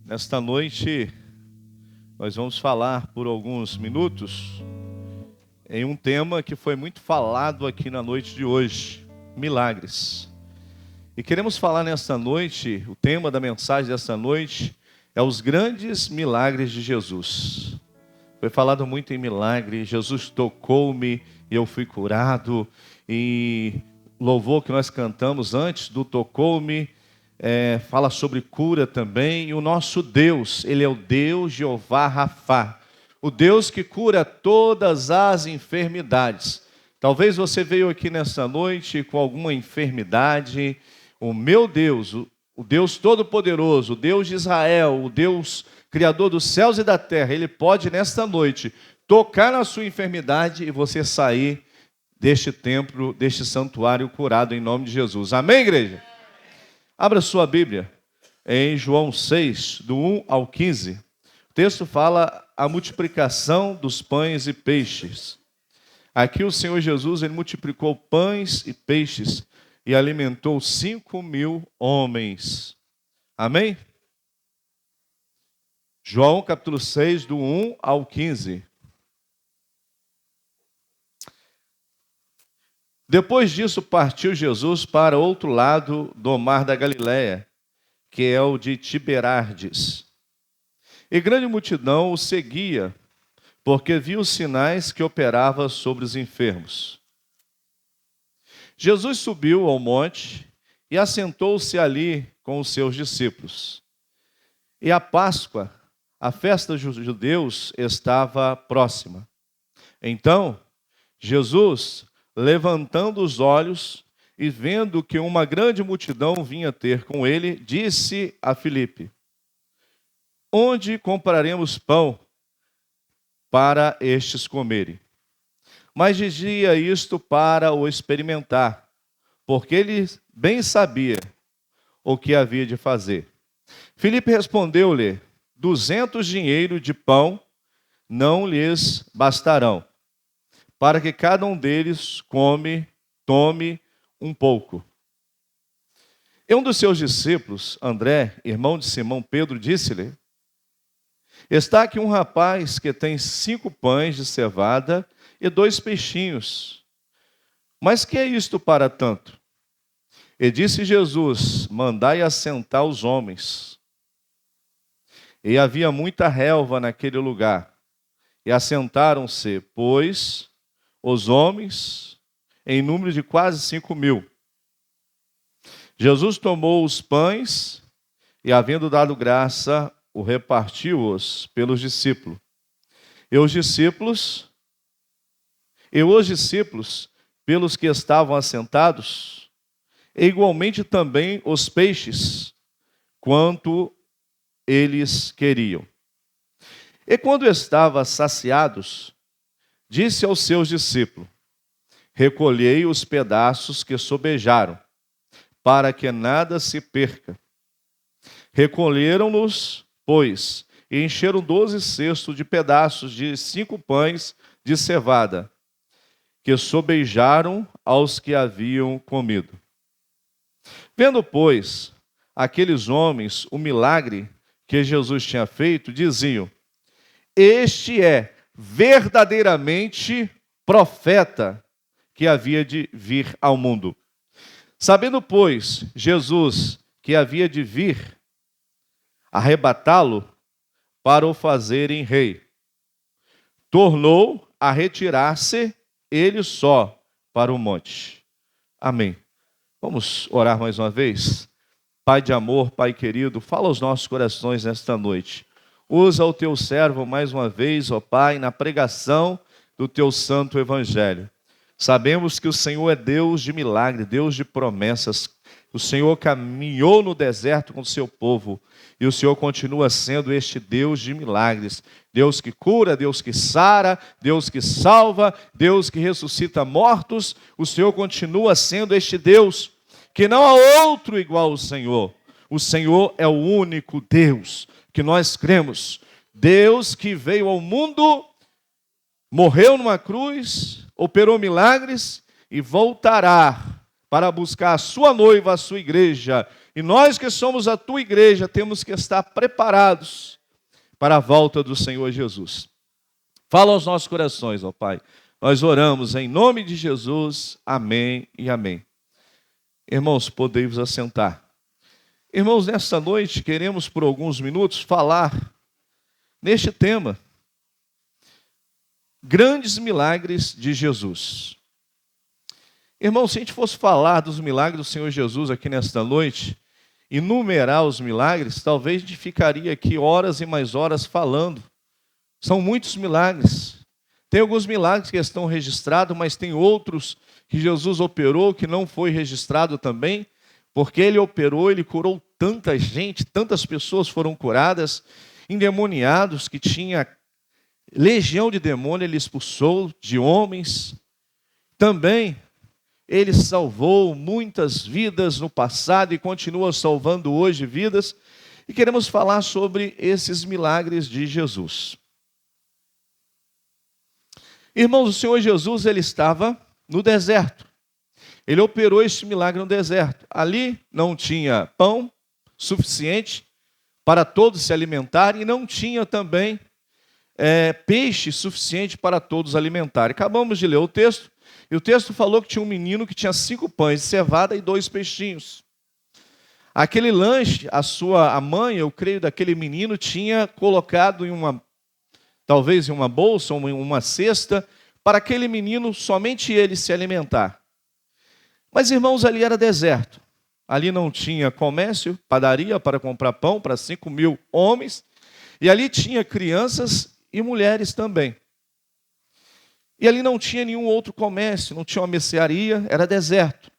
Nesta noite, nós vamos falar por alguns minutos em um tema que foi muito falado aqui na noite de hoje: milagres. E queremos falar nesta noite, o tema da mensagem desta noite é os grandes milagres de Jesus. Foi falado muito em milagre, Jesus tocou-me e eu fui curado. E louvor que nós cantamos antes do tocou-me, fala sobre cura também. E o nosso Deus, Ele é o Deus Jeová Rafá, o Deus que cura todas as enfermidades. Talvez você veio aqui nessa noite com alguma enfermidade. O meu Deus, o Deus Todo-Poderoso, o Deus de Israel, o Deus Criador dos céus e da terra, Ele pode nesta noite tocar na sua enfermidade e você sair deste templo, deste santuário curado em nome de Jesus. Amém, igreja? Abra sua Bíblia em João 6, do 1 ao 15. O texto fala a multiplicação dos pães e peixes. Aqui o Senhor Jesus, Ele multiplicou pães e peixes e alimentou 5.000 homens. Amém? João capítulo 6, do 1 ao 15. Depois disso, partiu Jesus para outro lado do mar da Galileia, que é o de Tiberíades. E grande multidão o seguia, porque viu os sinais que operava sobre os enfermos. Jesus subiu ao monte e assentou-se ali com os seus discípulos. E a Páscoa, a festa dos judeus, estava próxima. Então, Jesus, levantando os olhos e vendo que uma grande multidão vinha ter com ele, disse a Filipe: onde compraremos pão para estes comerem? Mas dizia isto para o experimentar, porque ele bem sabia o que havia de fazer. Filipe respondeu-lhe: 200 dinheiros de pão não lhes bastarão, para que cada um deles tome um pouco. E um dos seus discípulos, André, irmão de Simão Pedro, disse-lhe: está aqui um rapaz que tem 5 pães de cevada e 2 peixinhos. Mas que é isto para tanto? E disse Jesus: mandai assentar os homens. E havia muita relva naquele lugar. E assentaram-se, pois, os homens, em número de quase 5.000. Jesus tomou os pães e, havendo dado graça, o repartiu-os pelos discípulos. E os discípulos, pelos que estavam assentados, e igualmente também os peixes, quanto eles queriam. E quando estavam saciados, disse aos seus discípulos: recolhei os pedaços que sobejaram, para que nada se perca. Recolheram-nos, pois, e encheram 12 cestos de pedaços de 5 pães de cevada, que sobejaram aos que haviam comido. Vendo, pois, aqueles homens o milagre que Jesus tinha feito, diziam: este é verdadeiramente profeta que havia de vir ao mundo. Sabendo, pois, Jesus que havia de vir arrebatá-lo para o fazerem rei, tornou a retirar-se ele só para o monte. Amém. Vamos orar mais uma vez? Pai de amor, Pai querido, fala aos nossos corações nesta noite. Usa o teu servo mais uma vez, ó Pai, na pregação do teu santo evangelho. Sabemos que o Senhor é Deus de milagre, Deus de promessas. O Senhor caminhou no deserto com o seu povo e o Senhor continua sendo este Deus de milagres. Deus que cura, Deus que sara, Deus que salva, Deus que ressuscita mortos. O Senhor continua sendo este Deus que não há outro igual ao Senhor. O Senhor é o único Deus que nós cremos. Deus que veio ao mundo, morreu numa cruz, operou milagres e voltará para buscar a sua noiva, a sua igreja. E nós que somos a tua igreja, temos que estar preparados para a volta do Senhor Jesus. Fala aos nossos corações, ó Pai. Nós oramos em nome de Jesus. Amém e amém. Irmãos, podei vos assentar. Irmãos, nesta noite queremos por alguns minutos falar neste tema. Grandes milagres de Jesus. Irmãos, se a gente fosse falar dos milagres do Senhor Jesus aqui nesta noite, enumerar os milagres, talvez a gente ficaria aqui horas e mais horas falando. São muitos milagres. Tem alguns milagres que estão registrados, mas tem outros que Jesus operou que não foi registrado também, porque ele operou, ele curou tanta gente, tantas pessoas foram curadas, endemoniados que tinha legião de demônio, ele expulsou de homens. Também ele salvou muitas vidas no passado e continua salvando hoje vidas. E queremos falar sobre esses milagres de Jesus. Irmãos, o Senhor Jesus, ele estava no deserto. Ele operou este milagre no deserto. Ali não tinha pão suficiente para todos se alimentarem e não tinha também peixe suficiente para todos alimentarem. Acabamos de ler o texto, e o texto falou que tinha um menino que tinha 5 pães de cevada e 2 peixinhos. Aquele lanche, a mãe, eu creio, daquele menino tinha colocado talvez em uma bolsa, ou em uma cesta, para aquele menino, somente ele se alimentar. Mas, irmãos, ali era deserto. Ali não tinha comércio, padaria para comprar pão para 5.000 homens, e ali tinha crianças e mulheres também. E ali não tinha nenhum outro comércio, não tinha uma mercearia, era deserto.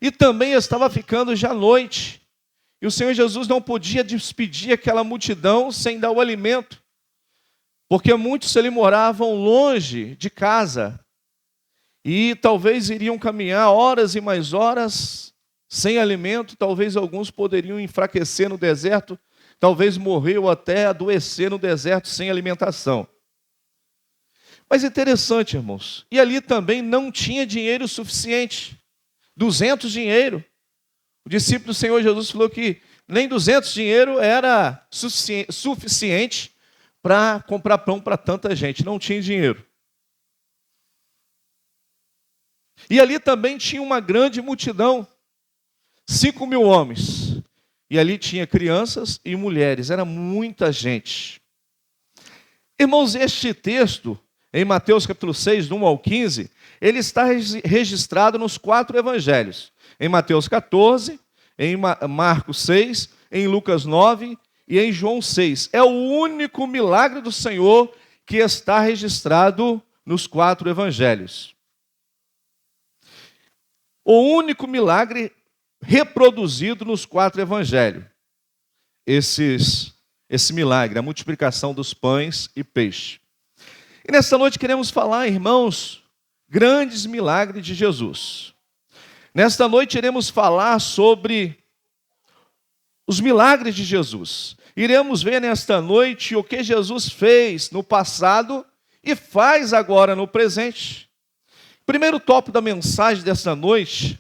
E também estava ficando já noite. E o Senhor Jesus não podia despedir aquela multidão sem dar o alimento. Porque muitos ali moravam longe de casa. E talvez iriam caminhar horas e mais horas sem alimento. Talvez alguns poderiam enfraquecer no deserto. Talvez morrer ou até adoecer no deserto sem alimentação. Mas interessante, irmãos. E ali também não tinha dinheiro suficiente. 200 dinheiro. O discípulo do Senhor Jesus falou que nem 200 dinheiro era suficiente para comprar pão para tanta gente. Não tinha dinheiro. E ali também tinha uma grande multidão. 5.000 homens. E ali tinha crianças e mulheres. Era muita gente. Irmãos, este texto, em Mateus capítulo 6, do 1 ao 15, ele está registrado nos 4 evangelhos. Em Mateus 14, em Marcos 6, em Lucas 9 e em João 6. É o único milagre do Senhor que está registrado nos 4 evangelhos. O único milagre reproduzido nos 4 evangelhos. Esse milagre, a multiplicação dos pães e peixe. E nesta noite queremos falar, irmãos, grandes milagres de Jesus. Nesta noite iremos falar sobre os milagres de Jesus. Iremos ver nesta noite o que Jesus fez no passado e faz agora no presente. Primeiro tópico da mensagem desta noite,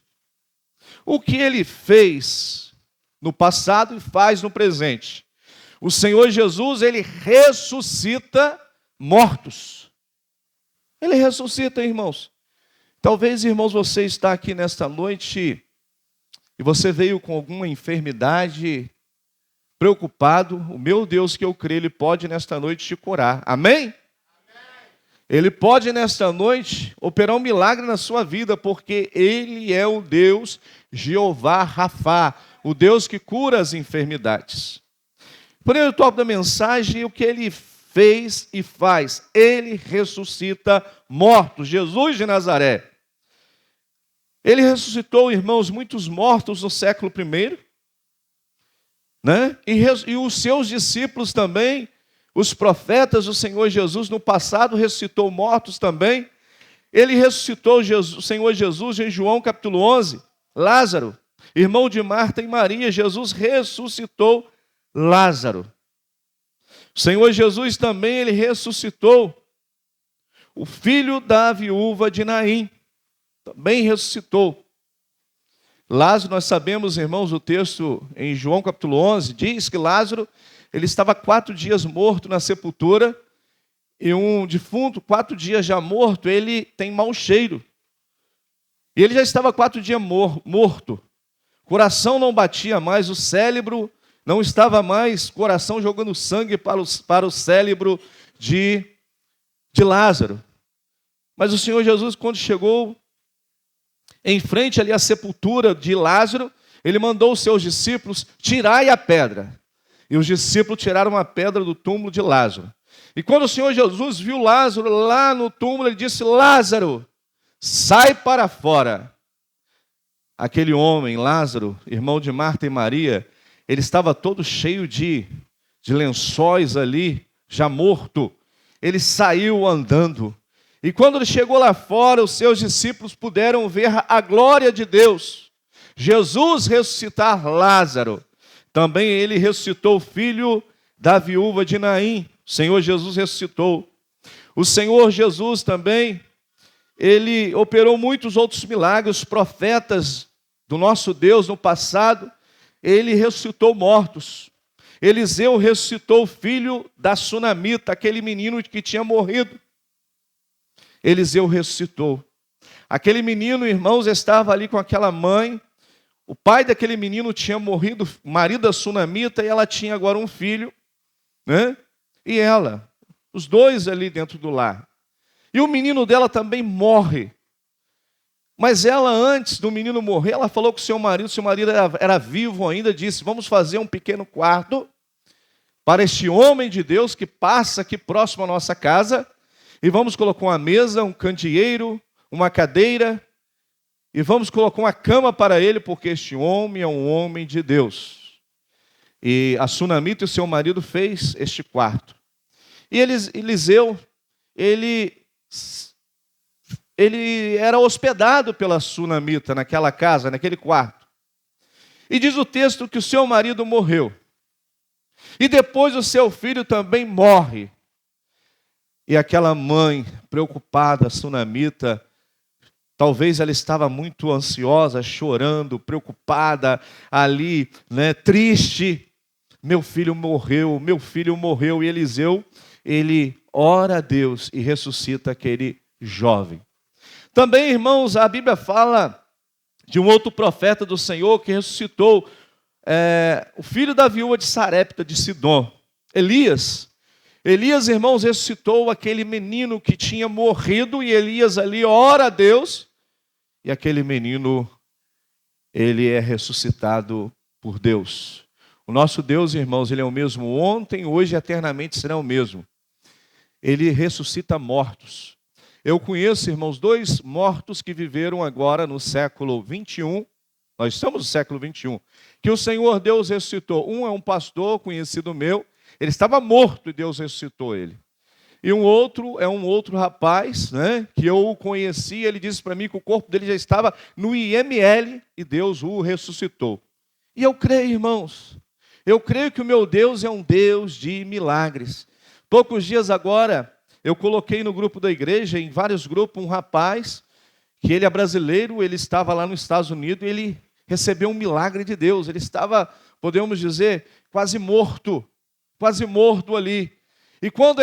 o que ele fez no passado e faz no presente. O Senhor Jesus, ele ressuscita mortos. Ele ressuscita, irmãos. Talvez, irmãos, você está aqui nesta noite e você veio com alguma enfermidade, preocupado. O meu Deus que eu creio, Ele pode nesta noite te curar. Amém? Ele pode nesta noite operar um milagre na sua vida, porque Ele é o Deus Jeová Rafá, o Deus que cura as enfermidades. Primeiro tópico da mensagem, o que Ele fez e faz. Ele ressuscita mortos. Jesus de Nazaré. Ele ressuscitou, irmãos, muitos mortos no século I, né? E os seus discípulos também, os profetas do Senhor Jesus, no passado ressuscitou mortos também. Ele ressuscitou o Senhor Jesus em João capítulo 11, Lázaro, irmão de Marta e Maria. Jesus ressuscitou Lázaro. O Senhor Jesus também, ele ressuscitou o filho da viúva de Naim. Também ressuscitou. Lázaro, nós sabemos, irmãos, o texto em João capítulo 11, diz que Lázaro, ele estava 4 dias morto na sepultura, e um defunto, 4 dias já morto, ele tem mau cheiro. E ele já estava 4 dias morto. O coração não batia mais, o cérebro não estava mais, coração jogando sangue para o cérebro de Lázaro. Mas o Senhor Jesus, quando chegou em frente ali à sepultura de Lázaro, ele mandou os seus discípulos: tirai a pedra. E os discípulos tiraram a pedra do túmulo de Lázaro. E quando o Senhor Jesus viu Lázaro lá no túmulo, ele disse: Lázaro, sai para fora. Aquele homem, Lázaro, irmão de Marta e Maria, ele estava todo cheio de lençóis ali, já morto. Ele saiu andando. E quando ele chegou lá fora, os seus discípulos puderam ver a glória de Deus. Jesus ressuscitar Lázaro. Também ele ressuscitou o filho da viúva de Naim. O Senhor Jesus ressuscitou. O Senhor Jesus também, ele operou muitos outros milagres. Os profetas do nosso Deus no passado, ele ressuscitou mortos. Eliseu ressuscitou o filho da sunamita, aquele menino que tinha morrido. Eliseu ressuscitou. Aquele menino, irmãos, estava ali com aquela mãe. O pai daquele menino tinha morrido, marido da sunamita, e ela tinha agora um filho, né? E ela, os dois ali dentro do lar. E o menino dela também morre. Mas ela, antes do menino morrer, ela falou com o seu marido era vivo ainda, disse: vamos fazer um pequeno quarto para este homem de Deus que passa aqui próximo à nossa casa, e vamos colocar uma mesa, um candeeiro, uma cadeira, e vamos colocar uma cama para ele, porque este homem é um homem de Deus. E a sunamita e o seu marido fez este quarto. E Eliseu, ele era hospedado pela sunamita naquela casa, naquele quarto. E diz o texto que o seu marido morreu. E depois o seu filho também morre. E aquela mãe preocupada, a sunamita, talvez ela estava muito ansiosa, chorando, preocupada, ali, né, triste. Meu filho morreu, meu filho morreu. E Eliseu, ele ora a Deus e ressuscita aquele jovem. Também, irmãos, a Bíblia fala de um outro profeta do Senhor que ressuscitou o filho da viúva de Sarepta, de Sidom, Elias. Elias, irmãos, ressuscitou aquele menino que tinha morrido, e Elias ali ora a Deus, e aquele menino, ele é ressuscitado por Deus. O nosso Deus, irmãos, ele é o mesmo ontem, hoje e eternamente será o mesmo. Ele ressuscita mortos. Eu conheço, irmãos, 2 mortos que viveram agora no século 21. Nós estamos no século 21. Que o Senhor Deus ressuscitou. Um é um pastor conhecido meu. Ele estava morto e Deus ressuscitou ele. E um outro é um outro rapaz, né, que eu o conheci. Ele disse para mim que o corpo dele já estava no IML e Deus o ressuscitou. E eu creio, irmãos. Eu creio que o meu Deus é um Deus de milagres. Poucos dias agora, eu coloquei no grupo da igreja, em vários grupos, um rapaz, que ele é brasileiro, ele estava lá nos Estados Unidos, e ele recebeu um milagre de Deus. Ele estava, podemos dizer, quase morto ali. E quando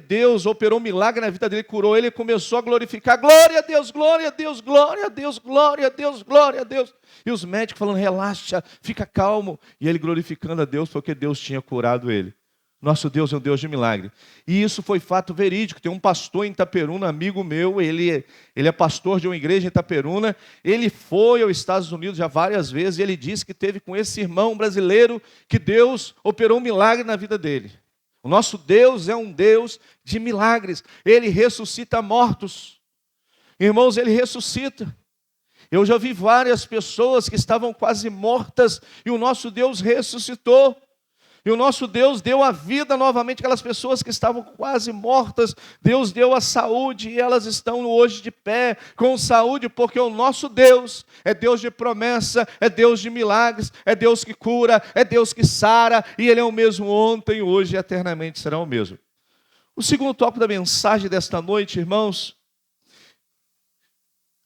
Deus operou um milagre na vida dele, curou ele, começou a glorificar: glória a Deus, glória a Deus, glória a Deus, glória a Deus, glória a Deus. E os médicos falando: relaxa, fica calmo. E ele glorificando a Deus, porque Deus tinha curado ele. Nosso Deus é um Deus de milagre. E isso foi fato verídico. Tem um pastor em Itaperuna, amigo meu, ele é pastor de uma igreja em Itaperuna. Ele foi aos Estados Unidos já várias vezes, e ele disse que teve com esse irmão brasileiro que Deus operou um milagre na vida dele. O nosso Deus é um Deus de milagres. Ele ressuscita mortos. Irmãos, ele ressuscita. Eu já vi várias pessoas que estavam quase mortas, e o nosso Deus ressuscitou. E o nosso Deus deu a vida novamente àquelas pessoas que estavam quase mortas. Deus deu a saúde, e elas estão hoje de pé, com saúde, porque o nosso Deus é Deus de promessa, é Deus de milagres, é Deus que cura, é Deus que sara, e Ele é o mesmo ontem, hoje e eternamente será o mesmo. O segundo tópico da mensagem desta noite, irmãos: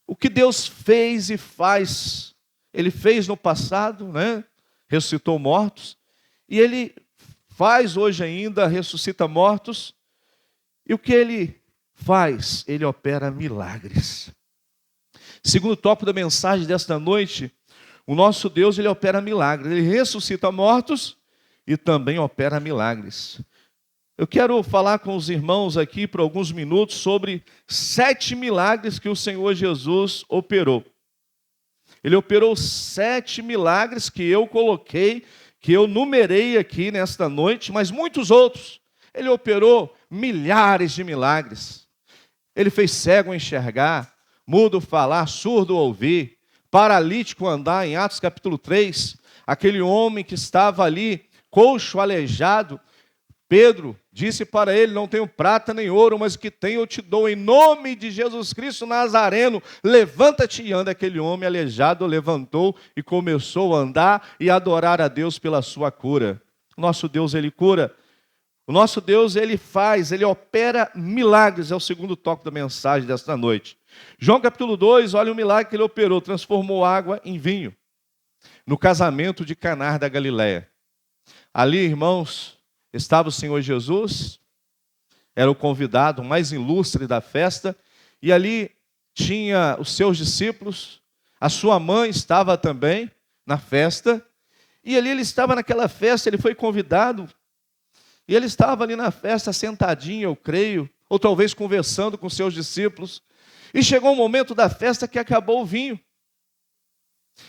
o que Deus fez e faz ele fez no passado, né? Ressuscitou mortos, e ele faz hoje ainda, ressuscita mortos, e o que ele faz? Ele opera milagres. Segundo tópico da mensagem desta noite, o nosso Deus, ele opera milagres, ele ressuscita mortos e também opera milagres. Eu quero falar com os irmãos aqui por alguns minutos sobre 7 milagres que o Senhor Jesus operou. Ele operou 7 milagres que eu coloquei, que eu numerei aqui nesta noite, mas muitos outros. Ele operou milhares de milagres. Ele fez cego enxergar, mudo falar, surdo ouvir, paralítico andar, em Atos capítulo 3, aquele homem que estava ali, coxo, aleijado, Pedro disse para ele, não tenho prata nem ouro, mas o que tenho eu te dou, em nome de Jesus Cristo Nazareno, levanta-te e anda. Aquele homem aleijado levantou e começou a andar e adorar a Deus pela sua cura. Nosso Deus, ele cura. O nosso Deus, ele faz, ele opera milagres, é o segundo toque da mensagem desta noite. João capítulo 2, olha o milagre que ele operou, transformou água em vinho, no casamento de Caná da Galileia. Ali, irmãos, estava o Senhor Jesus, era o convidado mais ilustre da festa, e ali tinha os seus discípulos, a sua mãe estava também na festa, e ali ele estava naquela festa, ele foi convidado, e ele estava ali na festa sentadinho, eu creio, ou talvez conversando com seus discípulos, e chegou um momento da festa que acabou o vinho.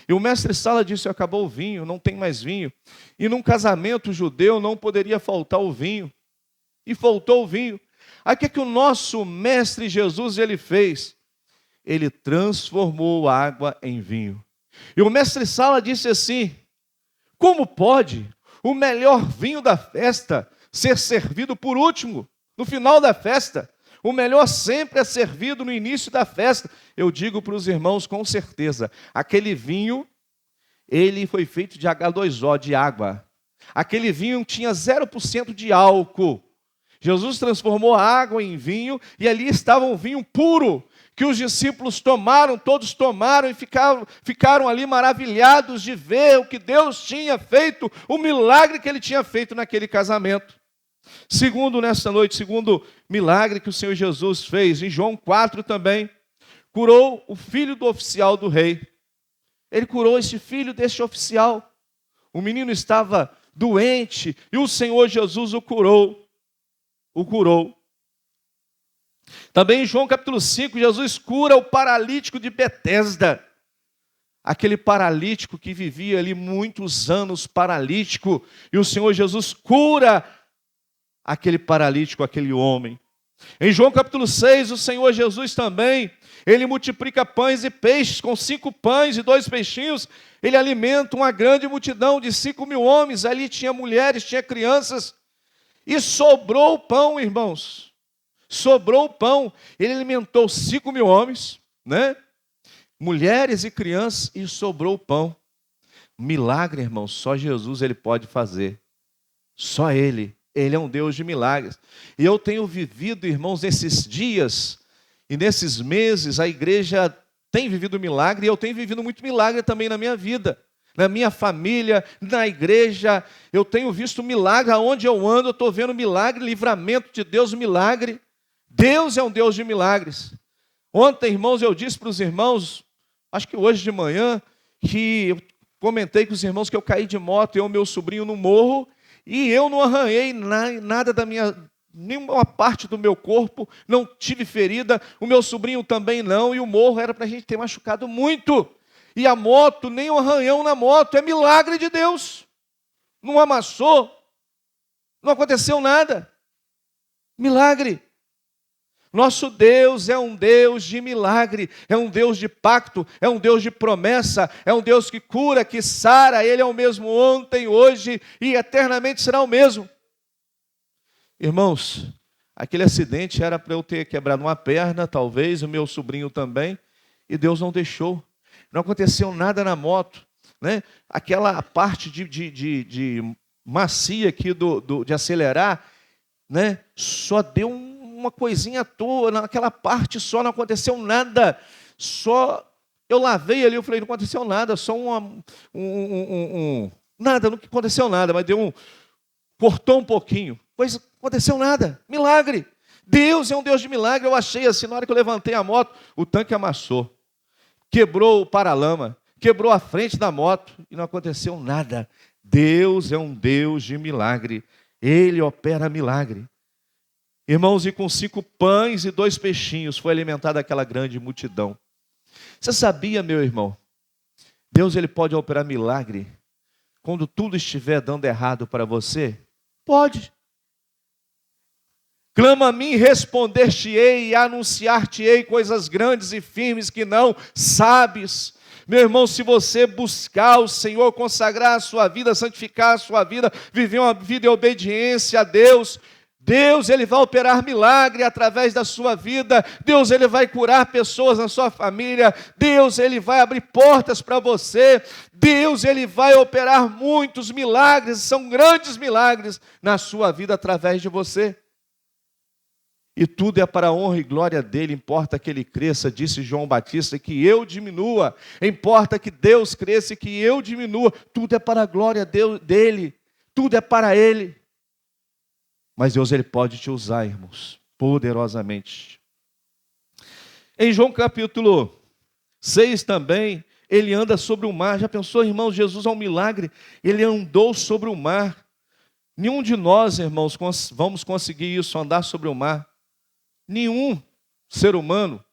E o mestre-sala disse, acabou o vinho, não tem mais vinho. E num casamento judeu não poderia faltar o vinho. E faltou o vinho. Aí o que o nosso mestre Jesus ele fez? Ele transformou a água em vinho. E o mestre-sala disse assim, como pode o melhor vinho da festa ser servido por último, no final da festa? O melhor sempre é servido no início da festa. Eu digo para os irmãos com certeza, aquele vinho, ele foi feito de H2O, de água. Aquele vinho tinha 0% de álcool. Jesus transformou a água em vinho e ali estava um vinho puro, que os discípulos tomaram, todos tomaram e ficaram ali maravilhados de ver o que Deus tinha feito, o milagre que ele tinha feito naquele casamento. Segundo, nesta noite, segundo milagre que o Senhor Jesus fez, em João 4 também, curou o filho do oficial do rei. Ele curou esse filho deste oficial. O menino estava doente e o Senhor Jesus o curou. O curou. Também em João capítulo 5, Jesus cura o paralítico de Betesda. Aquele paralítico que vivia ali muitos anos paralítico. E o Senhor Jesus cura aquele paralítico, aquele homem. Em João capítulo 6, o Senhor Jesus também, ele multiplica pães e peixes, com 5 pães e 2 peixinhos, ele alimenta uma grande multidão de 5.000 homens, ali tinha mulheres, tinha crianças, e sobrou o pão, irmãos, sobrou o pão, ele alimentou 5.000 homens, né? Mulheres e crianças, e sobrou o pão. Milagre, irmãos, só Jesus ele pode fazer, só ele. Ele é um Deus de milagres. E eu tenho vivido, irmãos, nesses dias e nesses meses, a igreja tem vivido milagre, e eu tenho vivido muito milagre também na minha vida, na minha família, na igreja. Eu tenho visto milagre, aonde eu ando, eu estou vendo milagre, livramento de Deus, milagre. Deus é um Deus de milagres. Ontem, irmãos, eu disse para os irmãos, acho que hoje de manhã, que eu comentei com os irmãos que eu caí de moto, eu e meu sobrinho no morro, e eu não arranhei nada da nenhuma parte do meu corpo, não tive ferida, o meu sobrinho também não, e o morro era para a gente ter machucado muito. E a moto, nem um arranhão na moto, é milagre de Deus. Não amassou, não aconteceu nada. Milagre. Nosso Deus é um Deus de milagre, é um Deus de pacto, é um Deus de promessa, é um Deus que cura, que sara. Ele é o mesmo ontem, hoje e eternamente será o mesmo. Irmãos, aquele acidente era para eu ter quebrado uma perna, talvez, o meu sobrinho também, e Deus não deixou. Não aconteceu nada na moto, né? Aquela parte de macia aqui de acelerar, né? Só deu uma coisinha à toa, naquela parte só não aconteceu nada, só Eu lavei ali, eu falei, não aconteceu nada, só nada, não aconteceu nada, mas cortou um pouquinho. Pois aconteceu nada, milagre. Deus é um Deus de milagre. Eu achei assim, na hora que eu levantei a moto, o tanque amassou, quebrou o paralama, quebrou a frente da moto e não aconteceu nada. Deus é um Deus de milagre. Ele opera milagre. Irmãos, e com 5 pães e 2 peixinhos foi alimentada aquela grande multidão. Você sabia, meu irmão? Deus ele pode operar milagre quando tudo estiver dando errado para você? Pode. Clama a mim, responder-te-ei e anunciar-te-ei coisas grandes e firmes que não sabes. Meu irmão, se você buscar o Senhor, consagrar a sua vida, santificar a sua vida, viver uma vida em obediência a Deus, Deus ele vai operar milagre através da sua vida. Deus ele vai curar pessoas na sua família. Deus ele vai abrir portas para você. Deus ele vai operar muitos milagres, são grandes milagres na sua vida através de você. E tudo é para a honra e glória dele, importa que ele cresça, disse João Batista, que eu diminua. Importa que Deus cresça e que eu diminua. Tudo é para a glória dele, tudo é para ele. Mas Deus ele pode te usar, irmãos, poderosamente. Em João capítulo 6 também, ele anda sobre o mar. Já pensou, irmãos, Jesus é um milagre, ele andou sobre o mar. Nenhum de nós, irmãos, vamos conseguir isso, andar sobre o mar. Nenhum ser humano.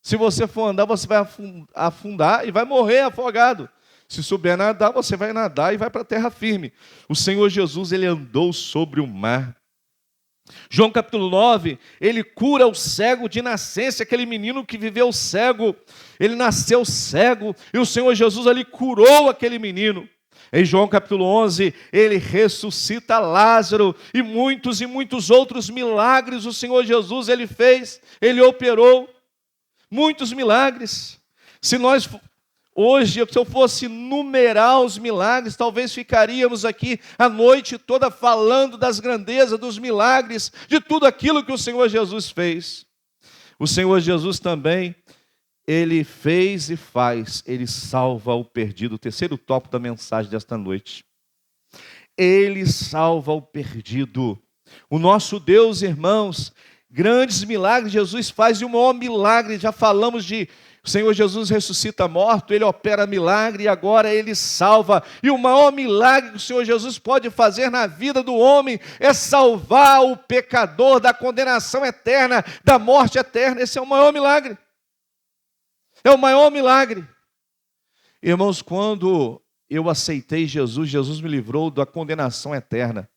Se você for andar, você vai afundar e vai morrer afogado. Se souber nadar, você vai nadar e vai para a terra firme. O Senhor Jesus, ele andou sobre o mar. João capítulo 9, ele cura o cego de nascença, aquele menino que viveu cego. Ele nasceu cego e o Senhor Jesus ali curou aquele menino. Em João capítulo 11, ele ressuscita Lázaro e muitos outros milagres o Senhor Jesus ele fez, ele operou muitos milagres. Se eu fosse numerar os milagres, talvez ficaríamos aqui a noite toda falando das grandezas, dos milagres, de tudo aquilo que o Senhor Jesus fez. O Senhor Jesus também, ele fez e faz, ele salva o perdido. O terceiro tópico da mensagem desta noite. Ele salva o perdido. O nosso Deus, irmãos, grandes milagres Jesus faz, e o maior milagre, já falamos de o Senhor Jesus ressuscita morto, ele opera milagre e agora ele salva. E o maior milagre que o Senhor Jesus pode fazer na vida do homem é salvar o pecador da condenação eterna, da morte eterna. Esse é o maior milagre. É o maior milagre. Irmãos, quando eu aceitei Jesus, Jesus me livrou da condenação eterna.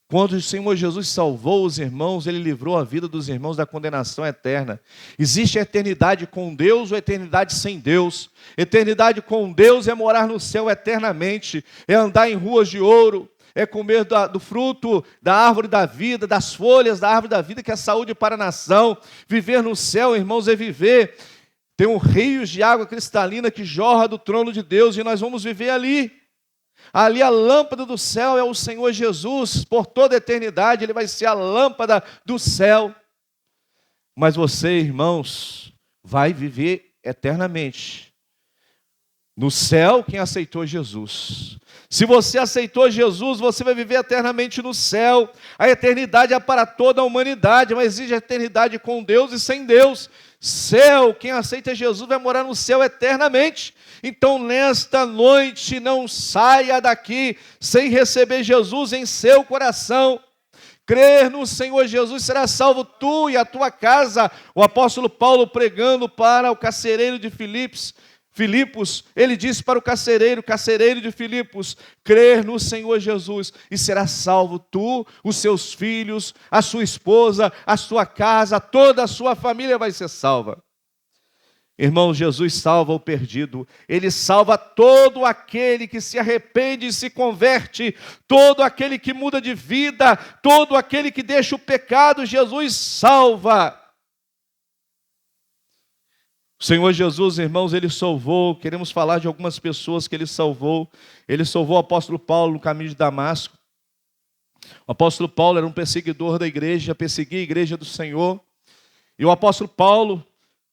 Quando o Senhor Jesus salvou os irmãos, ele livrou a vida dos irmãos da condenação eterna. Existe a eternidade com Deus ou eternidade sem Deus. Eternidade com Deus é morar no céu eternamente, é andar em ruas de ouro, é comer do fruto da árvore da vida, das folhas da árvore da vida, que é saúde para a nação. Viver no céu, irmãos, é viver. Tem rios de água cristalina que jorra do trono de Deus e nós vamos viver ali. Ali a lâmpada do céu é o Senhor Jesus, por toda a eternidade ele vai ser a lâmpada do céu. Mas você, irmãos, vai viver eternamente. No céu, quem aceitou Jesus. Se você aceitou Jesus, você vai viver eternamente no céu. A eternidade é para toda a humanidade, mas existe a eternidade com Deus e sem Deus. Céu, quem aceita Jesus vai morar no céu eternamente. Então, nesta noite, não saia daqui sem receber Jesus em seu coração. Crer no Senhor Jesus, será salvo tu e a tua casa. O apóstolo Paulo, pregando para o carcereiro de Filipos, ele disse para o carcereiro de Filipos: crer no Senhor Jesus e será salvo tu, os seus filhos, a sua esposa, a sua casa, toda a sua família vai ser salva. Irmão, Jesus salva o perdido, ele salva todo aquele que se arrepende e se converte, todo aquele que muda de vida, todo aquele que deixa o pecado, Jesus salva. O Senhor Jesus, irmãos, ele salvou, queremos falar de algumas pessoas que ele salvou o apóstolo Paulo no caminho de Damasco. O apóstolo Paulo era um perseguidor da igreja, perseguia a igreja do Senhor, e o apóstolo Paulo,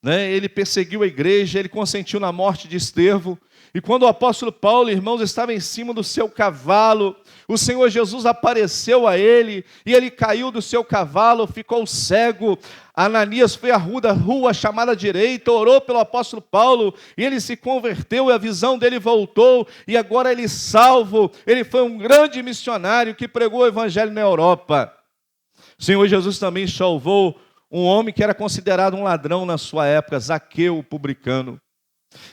né? Ele perseguiu a igreja, ele consentiu na morte de Estevão. E quando o apóstolo Paulo, irmãos, estava em cima do seu cavalo, o Senhor Jesus apareceu a ele, e ele caiu do seu cavalo, ficou cego. Ananias foi à rua chamada direita, orou pelo apóstolo Paulo, e ele se converteu, e a visão dele voltou, e agora ele salvo. Ele foi um grande missionário que pregou o evangelho na Europa. O Senhor Jesus também salvou um homem que era considerado um ladrão na sua época, Zaqueu, o publicano.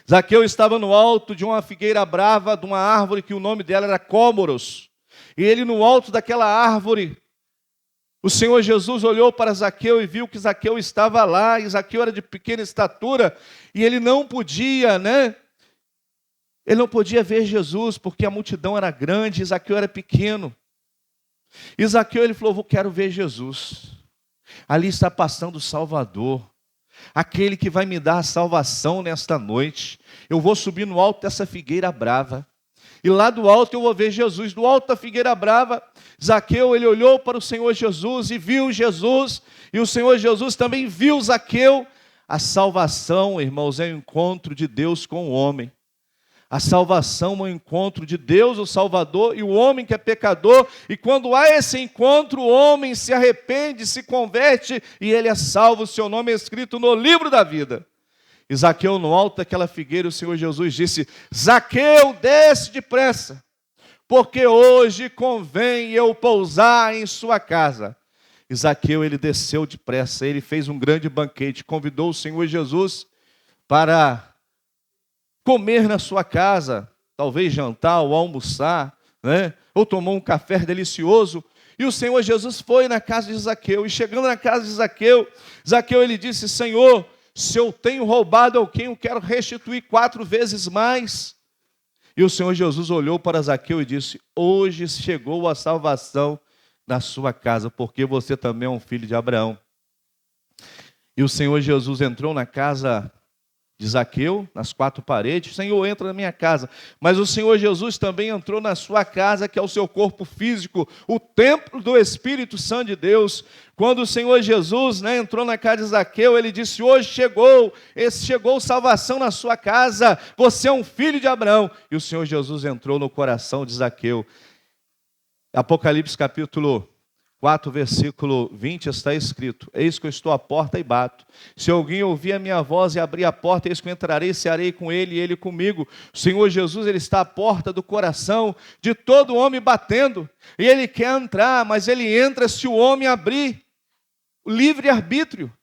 Zaqueu estava no alto de uma figueira brava, de uma árvore que o nome dela era Cómoros. E ele no alto daquela árvore, o Senhor Jesus olhou para Zaqueu e viu que Zaqueu estava lá, e Zaqueu era de pequena estatura, e ele não podia, Ele não podia ver Jesus, porque a multidão era grande, e Zaqueu era pequeno. E Zaqueu, ele falou, quero ver Jesus. Ali está passando o Salvador, aquele que vai me dar a salvação nesta noite. Eu vou subir no alto dessa figueira brava, e lá do alto eu vou ver Jesus. Do alto da figueira brava, Zaqueu, ele olhou para o Senhor Jesus e viu Jesus, e o Senhor Jesus também viu Zaqueu. A salvação, irmãos, é o encontro de Deus com o homem. A salvação é o encontro de Deus, o Salvador, e o homem que é pecador. E quando há esse encontro, o homem se arrepende, se converte, e ele é salvo. O seu nome é escrito no livro da vida. E Zaqueu, no alto daquela figueira, o Senhor Jesus disse, Zaqueu, desce depressa, porque hoje convém eu pousar em sua casa. E Zaqueu, ele desceu depressa, ele fez um grande banquete, convidou o Senhor Jesus para comer na sua casa, talvez jantar ou almoçar, ou tomou um café delicioso. E o Senhor Jesus foi na casa de Zaqueu, e chegando na casa de Zaqueu, Zaqueu, ele disse, Senhor, se eu tenho roubado alguém, eu quero restituir 4 vezes mais. E o Senhor Jesus olhou para Zaqueu e disse, hoje chegou a salvação na sua casa, porque você também é um filho de Abraão. E o Senhor Jesus entrou na casa de Zaqueu, nas 4 paredes, Senhor, entra na minha casa. Mas o Senhor Jesus também entrou na sua casa, que é o seu corpo físico, o templo do Espírito Santo de Deus. Quando o Senhor Jesus entrou na casa de Zaqueu, ele disse, hoje chegou salvação na sua casa, você é um filho de Abraão. E o Senhor Jesus entrou no coração de Zaqueu. Apocalipse capítulo 4, versículo 20, está escrito, eis que eu estou à porta e bato. Se alguém ouvir a minha voz e abrir a porta, eis que eu entrarei, cearei com ele e ele comigo. O Senhor Jesus, ele está à porta do coração de todo homem batendo. E ele quer entrar, mas ele entra se o homem abrir o livre-arbítrio.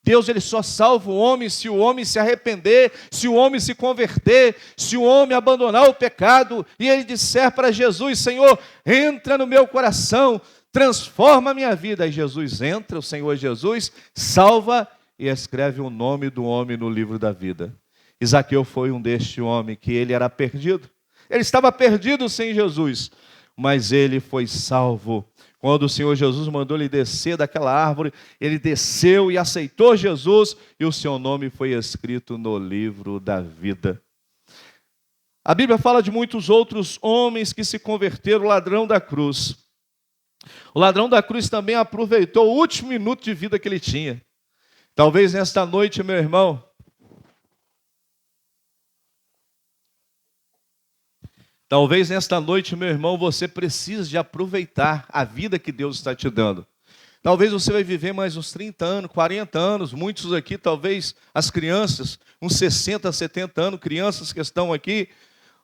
Deus, ele só salva o homem se o homem se arrepender, se o homem se converter, se o homem abandonar o pecado e ele disser para Jesus, Senhor, entra no meu coração, transforma a minha vida. Aí Jesus entra, o Senhor Jesus salva e escreve o nome do homem no livro da vida. E Zaqueu foi um deste homem que ele era perdido. Ele estava perdido sem Jesus, mas ele foi salvo. Quando o Senhor Jesus mandou ele descer daquela árvore, ele desceu e aceitou Jesus, e o seu nome foi escrito no livro da vida. A Bíblia fala de muitos outros homens que se converteram, o ladrão da cruz. O ladrão da cruz também aproveitou o último minuto de vida que ele tinha. Talvez nesta noite, meu irmão, você precise de aproveitar a vida que Deus está te dando. Talvez você vai viver mais uns 30 anos, 40 anos, muitos aqui, talvez as crianças, uns 60, 70 anos, crianças que estão aqui,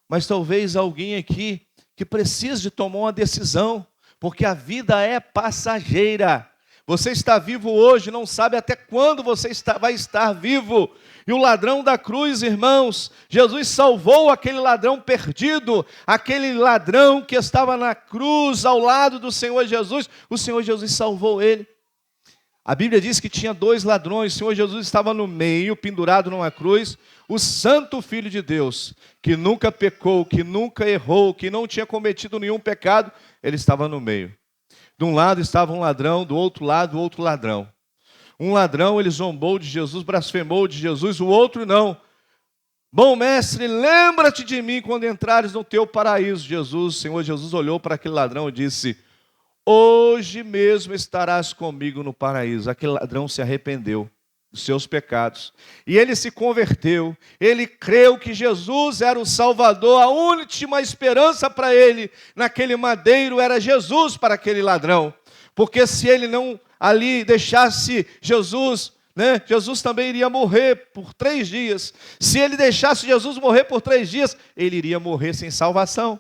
mas talvez alguém aqui que precise de tomar uma decisão, porque a vida é passageira. Você está vivo hoje, não sabe até quando você vai estar vivo. E o ladrão da cruz, irmãos, Jesus salvou aquele ladrão perdido, aquele ladrão que estava na cruz ao lado do Senhor Jesus. O Senhor Jesus salvou ele. A Bíblia diz que tinha 2 ladrões, o Senhor Jesus estava no meio, pendurado numa cruz, o santo Filho de Deus, que nunca pecou, que nunca errou, que não tinha cometido nenhum pecado, ele estava no meio. De um lado estava um ladrão, do outro lado, outro ladrão. Um ladrão, ele zombou de Jesus, blasfemou de Jesus, o outro não. Bom mestre, lembra-te de mim quando entrares no teu paraíso. O Senhor Jesus olhou para aquele ladrão e disse, hoje mesmo estarás comigo no paraíso. Aquele ladrão se arrependeu dos seus pecados. E ele se converteu, ele creu que Jesus era o Salvador, a última esperança para ele naquele madeiro era Jesus para aquele ladrão. Porque se ele não ali deixasse Jesus, Jesus também iria morrer por 3 dias. Se ele deixasse Jesus morrer por 3 dias, ele iria morrer sem salvação.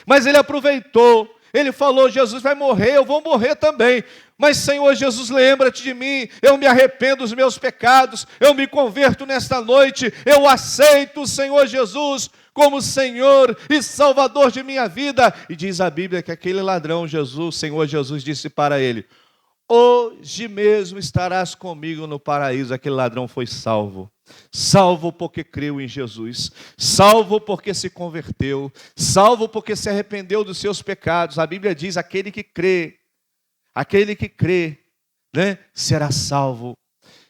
Mas ele aproveitou, ele falou, Jesus vai morrer, eu vou morrer também. Mas Senhor Jesus, lembra-te de mim, eu me arrependo dos meus pecados, eu me converto nesta noite, eu aceito o Senhor Jesus como Senhor e Salvador de minha vida. E diz a Bíblia que aquele ladrão, Senhor Jesus disse para ele, hoje mesmo estarás comigo no paraíso. Aquele ladrão foi salvo. Salvo porque creu em Jesus, salvo porque se converteu, salvo porque se arrependeu dos seus pecados. A Bíblia diz, aquele que crê, será salvo.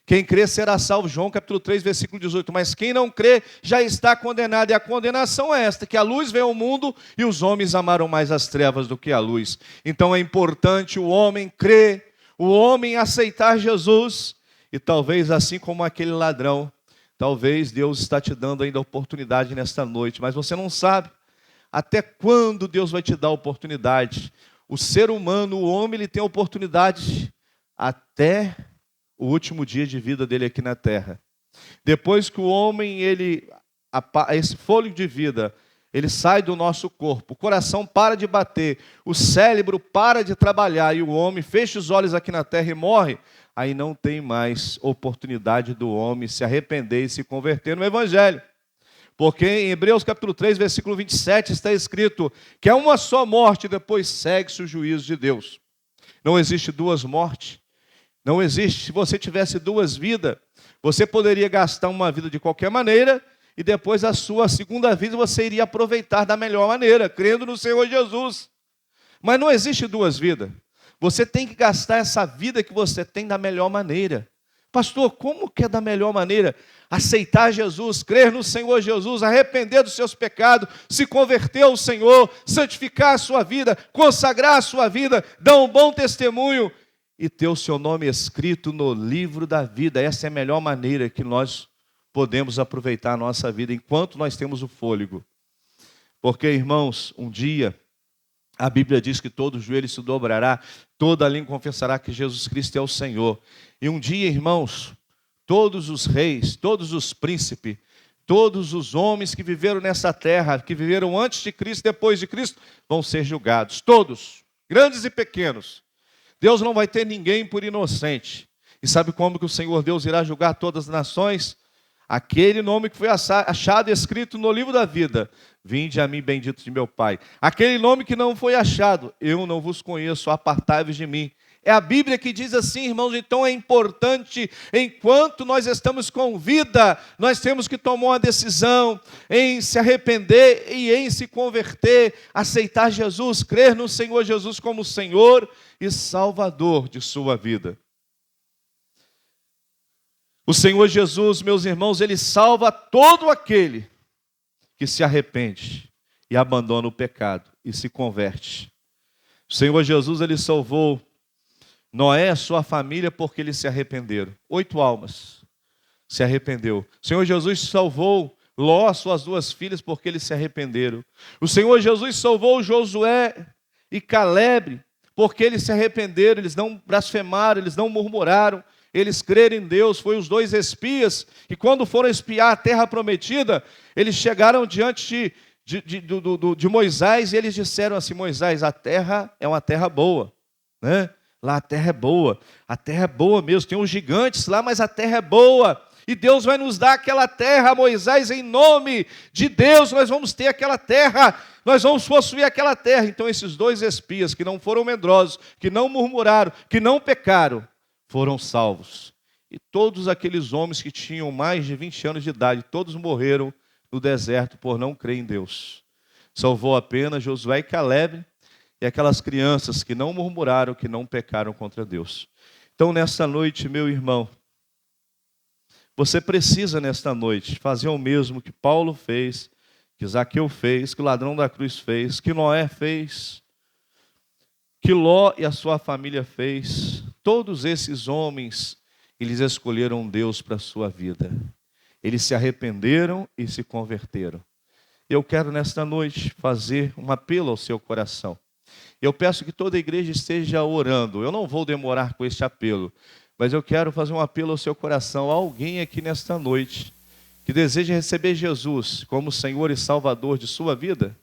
Quem crê será salvo, João capítulo 3, versículo 18. Mas quem não crê já está condenado, e a condenação é esta, que a luz veio ao mundo e os homens amaram mais as trevas do que a luz. Então é importante o homem crer, o homem aceitar Jesus, e talvez assim como aquele ladrão, talvez Deus está te dando ainda oportunidade nesta noite, mas você não sabe até quando Deus vai te dar oportunidade. O ser humano, o homem, ele tem oportunidade até o último dia de vida dele aqui na terra. Depois que o homem, esse fôlego de vida, ele sai do nosso corpo, o coração para de bater, o cérebro para de trabalhar e o homem fecha os olhos aqui na terra e morre, aí não tem mais oportunidade do homem se arrepender e se converter no Evangelho. Porque em Hebreus capítulo 3, versículo 27 está escrito que é uma só morte, depois segue-se o juízo de Deus. Não existe 2 mortes. Não existe. Se você tivesse 2 vidas, você poderia gastar uma vida de qualquer maneira e depois a sua segunda vida você iria aproveitar da melhor maneira, crendo no Senhor Jesus. Mas não existe 2 vidas. Você tem que gastar essa vida que você tem da melhor maneira. Pastor, como que é da melhor maneira? Aceitar Jesus, crer no Senhor Jesus, arrepender dos seus pecados, se converter ao Senhor, santificar a sua vida, consagrar a sua vida, dar um bom testemunho e ter o seu nome escrito no livro da vida. Essa é a melhor maneira que nós podemos aproveitar a nossa vida enquanto nós temos o fôlego. Porque, irmãos, um dia a Bíblia diz que todo joelho se dobrará, toda língua confessará que Jesus Cristo é o Senhor. E um dia, irmãos, todos os reis, todos os príncipes, todos os homens que viveram nessa terra, que viveram antes de Cristo, depois de Cristo, vão ser julgados. Todos, grandes e pequenos. Deus não vai ter ninguém por inocente. E sabe como que o Senhor Deus irá julgar todas as nações? Aquele nome que foi achado e escrito no livro da vida. Vinde a mim, bendito de meu Pai. Aquele nome que não foi achado. Eu não vos conheço, apartai-vos de mim. É a Bíblia que diz assim, irmãos. Então é importante, enquanto nós estamos com vida, nós temos que tomar uma decisão em se arrepender e em se converter, aceitar Jesus, crer no Senhor Jesus como Senhor e Salvador de sua vida. O Senhor Jesus, meus irmãos, Ele salva todo aquele que se arrepende e abandona o pecado e se converte. O Senhor Jesus, Ele salvou Noé e a sua família porque eles se arrependeram. 8 almas se arrependeu. O Senhor Jesus salvou Ló, suas 2 filhas, porque eles se arrependeram. O Senhor Jesus salvou Josué e Caleb porque eles se arrependeram, eles não blasfemaram, eles não murmuraram. Eles creram em Deus. Foi os 2 espias que quando foram espiar a terra prometida, eles chegaram diante de Moisés e eles disseram assim: Moisés, a terra é uma terra boa, né? Lá a terra é boa mesmo, tem uns gigantes lá, mas a terra é boa. E Deus vai nos dar aquela terra, Moisés, em nome de Deus, nós vamos ter aquela terra, nós vamos possuir aquela terra. Então esses 2 espias que não foram medrosos, que não murmuraram, que não pecaram, foram salvos. E todos aqueles homens que tinham mais de 20 anos de idade, todos morreram no deserto por não crer em Deus. Salvou apenas Josué e Caleb e aquelas crianças que não murmuraram, que não pecaram contra Deus. Então, nesta noite, meu irmão, você precisa, nesta noite, fazer o mesmo que Paulo fez, que Zaqueu fez, que o ladrão da cruz fez, que Noé fez, que Ló e a sua família fez. Todos esses homens eles escolheram um Deus para a sua vida. Eles se arrependeram e se converteram. Eu quero nesta noite fazer um apelo ao seu coração. Eu peço que toda a igreja esteja orando. Eu não vou demorar com este apelo, mas eu quero fazer um apelo ao seu coração. Há alguém aqui nesta noite que deseja receber Jesus como Senhor e Salvador de sua vida?